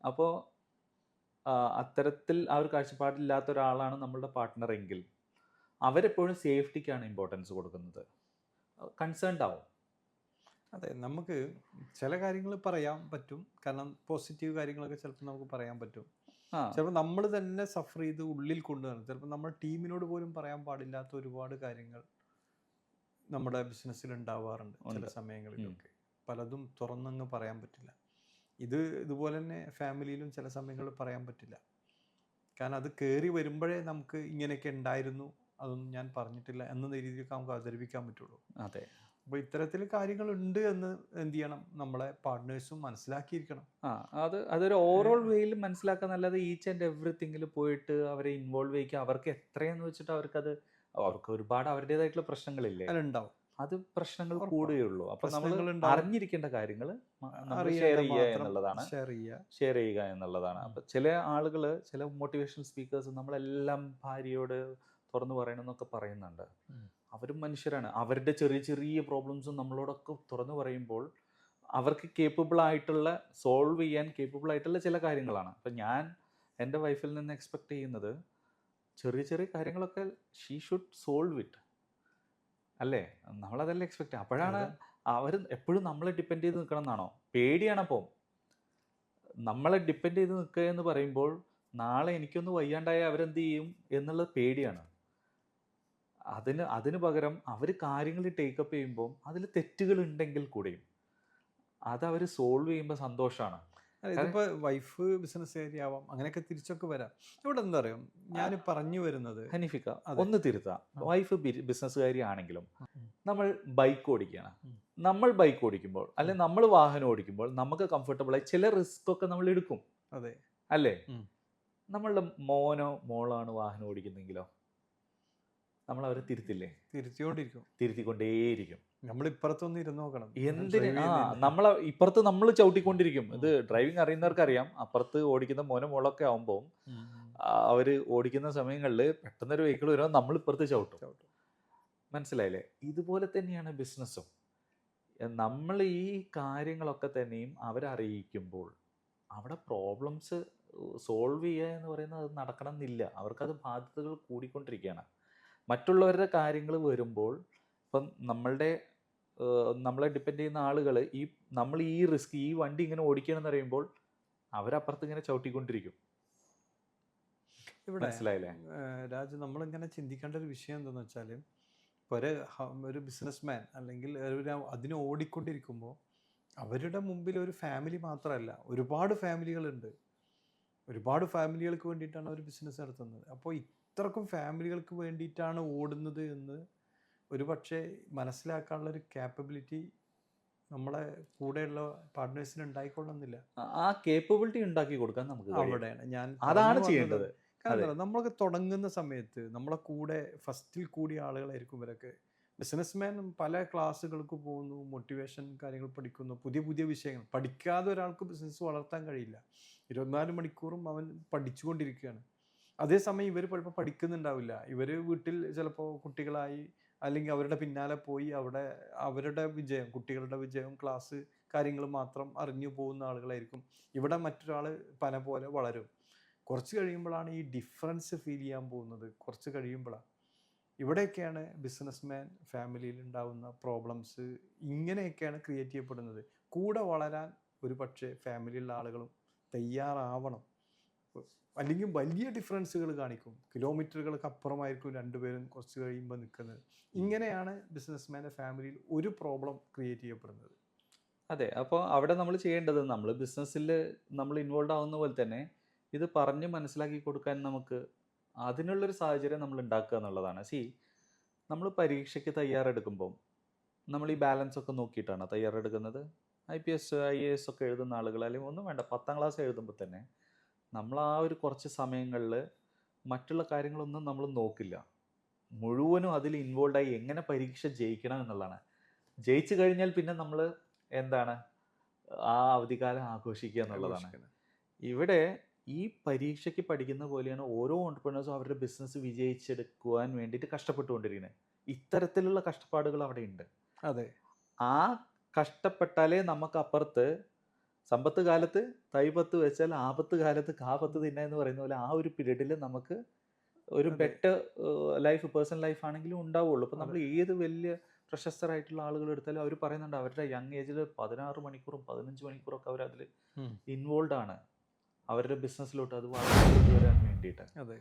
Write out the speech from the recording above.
അപ്പോൾ അത്തരത്തിൽ ആ ഒരു കാഴ്ചപ്പാടില്ലാത്ത ഒരാളാണ് നമ്മളുടെ പാർട്ട്ണർ എങ്കിൽ അവരെപ്പോഴും സേഫ്റ്റിക്കാണ് ഇമ്പോർട്ടൻസ് കൊടുക്കുന്നത്. കൺസേൺഡ് ആവും. അതെ, നമുക്ക് ചില കാര്യങ്ങൾ പറയാൻ പറ്റും. കാരണം പോസിറ്റീവ് കാര്യങ്ങളൊക്കെ ചിലപ്പോൾ നമുക്ക് പറയാൻ പറ്റും. ആ ചിലപ്പോൾ നമ്മൾ തന്നെ സഫർ ചെയ്ത് ഉള്ളിൽ കൊണ്ടുവരണം. ചിലപ്പോൾ നമ്മുടെ ടീമിനോട് പോലും പറയാൻ പാടില്ലാത്ത ഒരുപാട് കാര്യങ്ങൾ നമ്മുടെ ബിസിനസ്സിൽ ഉണ്ടാവാറുണ്ട് ചില ഉണ്ട്. സമയങ്ങളിലൊക്കെ. പലതും തുറന്നങ്ങ് പറയാൻ പറ്റില്ല. ഇതുപോലെ തന്നെ ഫാമിലിയിലും ചില സമയങ്ങളിൽ പറയാൻ പറ്റില്ല. കാരണം അത് കയറി വരുമ്പോഴേ നമുക്ക് ഇങ്ങനെയൊക്കെ ഉണ്ടായിരുന്നു, അതൊന്നും ഞാൻ പറഞ്ഞിട്ടില്ല എന്ന രീതിയിലൊക്കെ നമുക്ക് അവതരിപ്പിക്കാൻ പറ്റുള്ളൂ. അതെ. അപ്പോൾ ഇത്തരത്തിൽ കാര്യങ്ങളുണ്ട് എന്ന് എന്ത് ചെയ്യണം, നമ്മളെ പാർട്ട്നേഴ്സും മനസ്സിലാക്കിയിരിക്കണം. അതൊരു ഓവറോൾ വേയിൽ മനസ്സിലാക്കാന്നല്ലാതെ ഈച്ച് ആൻഡ് എവറിത്തിങ്ങിൽ പോയിട്ട് അവരെ ഇൻവോൾവ് ചെയ്യിക്കുക. അവർക്ക് എത്രയെന്ന് വെച്ചിട്ട് അവർക്ക് ഒരുപാട് അവരുടേതായിട്ടുള്ള പ്രശ്നങ്ങളില്ലേ, അതിലുണ്ടാവും, അത് പ്രശ്നങ്ങൾ ഉറപ്പാണ്. കൂടുകയുള്ളൂ. അപ്പൊ നമ്മൾ പ്രശ്നങ്ങളുണ്ടാവും. അറിഞ്ഞിരിക്കേണ്ട കാര്യങ്ങൾ ഷെയർ അറിയേണ്ട ചെയ്യുക മാത്രം എന്നുള്ളതാണ്. ഷെയർ ചെയ്യുക. ഷെയർ ചെയ്യുക എന്നുള്ളതാണ്. അപ്പൊ ചില ആളുകൾ, ചില മോട്ടിവേഷണൽ സ്പീക്കേഴ്സ് നമ്മളെല്ലാം ഭാര്യയോട് തുറന്നു പറയണമെന്നൊക്കെ പറയുന്നുണ്ട്. അവരും മനുഷ്യരാണ്. അവരുടെ ചെറിയ ചെറിയ പ്രോബ്ലംസും നമ്മളോടൊക്കെ തുറന്നു പറയുമ്പോൾ അവർക്ക് കേപ്പബിൾ ആയിട്ടുള്ള, സോൾവ് ചെയ്യാൻ കേപ്പബിൾ ആയിട്ടുള്ള ചില കാര്യങ്ങളാണ്. അപ്പം ഞാൻ എൻ്റെ വൈഫിൽ നിന്ന് എക്സ്പെക്ട് ചെയ്യുന്നത് ചെറിയ ചെറിയ കാര്യങ്ങളൊക്കെ ഷീ ഷുഡ് സോൾവ് ഇറ്റ്, അല്ലേ? നമ്മളതെല്ലാം എക്സ്പെക്ട് ചെയ്യും. അപ്പോഴാണ് അവർ എപ്പോഴും നമ്മളെ ഡിപ്പെൻഡ് ചെയ്ത് നിൽക്കണം എന്നാണോ? പേടിയാണ്. അപ്പോൾ നമ്മളെ ഡിപ്പെൻഡ് ചെയ്ത് നിൽക്കുക എന്ന് പറയുമ്പോൾ നാളെ എനിക്കൊന്ന് വയ്യാണ്ടായ അവരെന്ത് ചെയ്യും എന്നുള്ളത് പേടിയാണ്. അതിന് പകരം അവർ കാര്യങ്ങൾ ടേക്കപ്പ് ചെയ്യുമ്പോൾ അതിൽ തെറ്റുകൾ ഉണ്ടെങ്കിൽ കൂടിയും അതവർ സോൾവ് ചെയ്യുമ്പോൾ സന്തോഷമാണ്. ഇതിപ്പോൾ വൈഫ് ബിസിനസ്സുകാരിയാവാം, അങ്ങനെയൊക്കെ തിരിച്ചൊക്കെ വരാം. ഇവിടെ എന്താ പറയുക, ഞാൻ പറഞ്ഞു വരുന്നത് ഹനീഫിക്ക, ഒന്ന് തിരുത്താം. വൈഫ് ബിസിനസ്സുകാരി ആണെങ്കിലും നമ്മൾ ബൈക്ക് ഓടിക്കുകയാണ്. നമ്മൾ ബൈക്ക് ഓടിക്കുമ്പോൾ അല്ലെങ്കിൽ നമ്മൾ വാഹനം ഓടിക്കുമ്പോൾ നമുക്ക് കംഫർട്ടബിളായി ചില റിസ്ക് ഒക്കെ നമ്മൾ എടുക്കും. അതെ, അല്ലേ? നമ്മളുടെ മോനോ മോളാണ് വാഹനം ഓടിക്കുന്നെങ്കിലോ നമ്മൾ അവരെ തിരുത്തില്ലേ? തിരുത്തിക്കൊണ്ടേയിരിക്കും. നമ്മൾ ഇപ്പുറത്തൊന്ന് ഇരുന്ന് നോക്കണം. എന്തിന്? നമ്മളെ ഇപ്പുറത്ത് നമ്മൾ ചവിട്ടിക്കൊണ്ടിരിക്കും. ഇത് ഡ്രൈവിംഗ് അറിയുന്നവർക്ക് അറിയാം. അപ്പുറത്ത് ഓടിക്കുന്ന മോനോ മോളൊക്കെ ആവുമ്പോൾ അവര് ഓടിക്കുന്ന സമയങ്ങളിൽ പെട്ടെന്നൊരു വെഹിക്കിൾ വരുമ്പോൾ നമ്മൾ ഇപ്പുറത്ത് ചവിട്ടും. മനസ്സിലായില്ലേ? ഇതുപോലെ തന്നെയാണ് ബിസിനസ്സും. നമ്മൾ ഈ കാര്യങ്ങളൊക്കെ തന്നെയും അവരറിയിക്കുമ്പോൾ അവിടെ പ്രോബ്ലംസ് സോൾവ് ചെയ്യുക എന്ന് പറയുന്നത് അത് നടക്കണം എന്നില്ല. അവർക്കത് ബാധ്യതകൾ കൂടിക്കൊണ്ടിരിക്കുകയാണ്. മറ്റുള്ളവരുടെ കാര്യങ്ങൾ വരുമ്പോൾ ഇപ്പം നമ്മളെ ഡിപ്പെൻഡ് ചെയ്യുന്ന ആളുകൾ നമ്മൾ ഈ റിസ്ക്, ഈ വണ്ടി ഇങ്ങനെ ഓടിക്കണമെന്ന് പറയുമ്പോൾ അവരപ്പുറത്ത് ഇങ്ങനെ ചവിട്ടിക്കൊണ്ടിരിക്കും. ഇവിടെ മനസ്സിലായില്ലേ രാജു? നമ്മളിങ്ങനെ ചിന്തിക്കേണ്ട ഒരു വിഷയം എന്താണെന്ന് വെച്ചാൽ, ഒരു ബിസിനസ്മാൻ അല്ലെങ്കിൽ അതിനെ ഓടിക്കൊണ്ടിരിക്കുമ്പോൾ അവരുടെ മുമ്പിൽ ഒരു ഫാമിലി മാത്രമല്ല, ഒരുപാട് ഫാമിലികളുണ്ട്. ഒരുപാട് ഫാമിലികൾക്ക് വേണ്ടിയിട്ടാണ് അവർ ബിസിനസ് നടത്തുന്നത്. അപ്പോൾ ഇത്രക്കും ഫാമിലികൾക്ക് വേണ്ടിയിട്ടാണ് ഓടുന്നത് എന്ന് ഒരു പക്ഷേ മനസ്സിലാക്കാനുള്ളൊരു ക്യാപ്പബിലിറ്റി നമ്മളെ കൂടെയുള്ള പാർട്ട്നേഴ്സിന് ഉണ്ടായിക്കൊള്ളുന്നില്ല. ആ കേപ്പബിലിറ്റി ഉണ്ടാക്കി കൊടുക്കാൻ നമുക്ക് അവിടെയാണ് ഞാൻ അതാണ് ചെയ്യേണ്ടത്. കാരണം നമ്മളൊക്കെ തുടങ്ങുന്ന സമയത്ത് നമ്മളെ കൂടെ ഫസ്റ്റിൽ കൂടിയ ആളുകളായിരിക്കും ഇവരൊക്കെ. ബിസിനസ്മാൻ പല ക്ലാസ്സുകൾക്ക് പോകുന്നു, മോട്ടിവേഷൻ കാര്യങ്ങൾ പഠിക്കുന്നു, പുതിയ പുതിയ വിഷയങ്ങൾ. പഠിക്കാതെ ഒരാൾക്ക് ബിസിനസ് വളർത്താൻ കഴിയില്ല. 24 മണിക്കൂറും അവൻ പഠിച്ചുകൊണ്ടിരിക്കുകയാണ്. അതേസമയം ഇവർ ചിലപ്പോൾ പഠിക്കുന്നുണ്ടാവില്ല. ഇവർ വീട്ടിൽ ചിലപ്പോൾ കുട്ടികളായി അല്ലെങ്കിൽ അവരുടെ പിന്നാലെ പോയി അവിടെ അവരുടെ വിജയം, കുട്ടികളുടെ വിജയം, ക്ലാസ് കാര്യങ്ങൾ മാത്രം അറിഞ്ഞു പോകുന്ന ആളുകളായിരിക്കും. ഇവിടെ മറ്റൊരാൾ പന പോലെ വളരും. കുറച്ച് കഴിയുമ്പോഴാണ് ഈ ഡിഫറൻസ് ഫീൽ ചെയ്യാൻ പോകുന്നത്. കുറച്ച് കഴിയുമ്പോഴാണ് ഇവിടെയൊക്കെയാണ് ബിസിനസ്മാൻ ഫാമിലിയിൽ ഉണ്ടാകുന്ന പ്രോബ്ലംസ് ഇങ്ങനെയൊക്കെയാണ് ക്രിയേറ്റ് ചെയ്യപ്പെടുന്നത്. കൂടെ വളരാൻ ഒരു പക്ഷേ ഫാമിലിയിലുള്ള ആളുകളും തയ്യാറാവണം. അല്ലെങ്കിൽ വലിയ ഡിഫറൻസുകൾ കാണിക്കും. കിലോമീറ്ററുകൾക്ക് അപ്പുറമായിരിക്കും രണ്ടുപേരും കുറച്ച് കഴിയുമ്പോൾ നിൽക്കുന്നത്. ഇങ്ങനെയാണ് ബിസിനസ്മാൻ്റെ ഫാമിലിയിൽ ഒരു പ്രോബ്ലം ക്രിയേറ്റ് ചെയ്യപ്പെടുന്നത്. അതെ. അപ്പോൾ അവിടെ നമ്മൾ ചെയ്യേണ്ടത്, നമ്മൾ ബിസിനസ്സിൽ നമ്മൾ ഇൻവോൾവ് ആവുന്ന പോലെ തന്നെ ഇത് പറഞ്ഞ് മനസ്സിലാക്കി കൊടുക്കാൻ നമുക്ക് അതിനുള്ളൊരു സാഹചര്യം നമ്മൾ ഉണ്ടാക്കുക എന്നുള്ളതാണ്. നമ്മൾ പരീക്ഷയ്ക്ക് തയ്യാറെടുക്കുമ്പം നമ്മൾ ഈ ബാലൻസ് ഒക്കെ നോക്കിയിട്ടാണ് തയ്യാറെടുക്കുന്നത്. IPS IAS ഒക്കെ എഴുതുന്ന ആളുകൾ, അല്ലെങ്കിൽ ഒന്നും വേണ്ട, 10ാം ക്ലാസ് എഴുതുമ്പോൾ തന്നെ നമ്മൾ ആ ഒരു കുറച്ച് സമയങ്ങളിൽ മറ്റുള്ള കാര്യങ്ങളൊന്നും നമ്മൾ നോക്കില്ല. മുഴുവനും അതിൽ ഇൻവോൾവായി എങ്ങനെ പരീക്ഷ ജയിക്കണം എന്നുള്ളതാണ്. ജയിച്ചു കഴിഞ്ഞാൽ പിന്നെ നമ്മൾ എന്താണ് ആ അവധിക്കാലം ആഘോഷിക്കുക എന്നുള്ളതാണ്. ഇവിടെ ഈ പരീക്ഷയ്ക്ക് പഠിക്കുന്ന പോലെയാണ് ഓരോ ഓൺട്രപ്രനേഴ്സും അവരുടെ ബിസിനസ് വിജയിച്ചെടുക്കുവാൻ വേണ്ടിയിട്ട് കഷ്ടപ്പെട്ടുകൊണ്ടിരിക്കുന്നത്. ഇത്തരത്തിലുള്ള കഷ്ടപ്പാടുകൾ അവിടെ ഉണ്ട്. അതെ, ആ കഷ്ടപ്പെട്ടാലേ നമുക്ക് അപ്പുറത്ത് സമ്പത്ത് കാലത്ത് തൈപത്ത് വെച്ചാൽ ആപത്ത് കാലത്ത് കാപത്ത് തിന്ന എന്ന് പറയുന്ന പോലെ ആ ഒരു പീരീഡിൽ നമുക്ക് ഒരു അതെ. ബെറ്റർ ലൈഫ്, പേഴ്സണൽ ലൈഫ് ആണെങ്കിലും ഉണ്ടാവുള്ളൂ. ഇപ്പം നമ്മൾ അതെ. ഏത് വലിയ പ്രശസ്തരായിട്ടുള്ള ആളുകൾ എടുത്താലും അവർ പറയുന്നുണ്ട് അവരുടെ യങ് ഏജിൽ 16 മണിക്കൂറും 15 മണിക്കൂറൊക്കെ അവർ അതിൽ ഉം. ഇൻവോൾവ് ആണ് അവരുടെ ബിസിനസ്സിലോട്ട് അത് വളർന്നു കൊണ്ടുവരാൻ വേണ്ടിയിട്ട്. അതെ.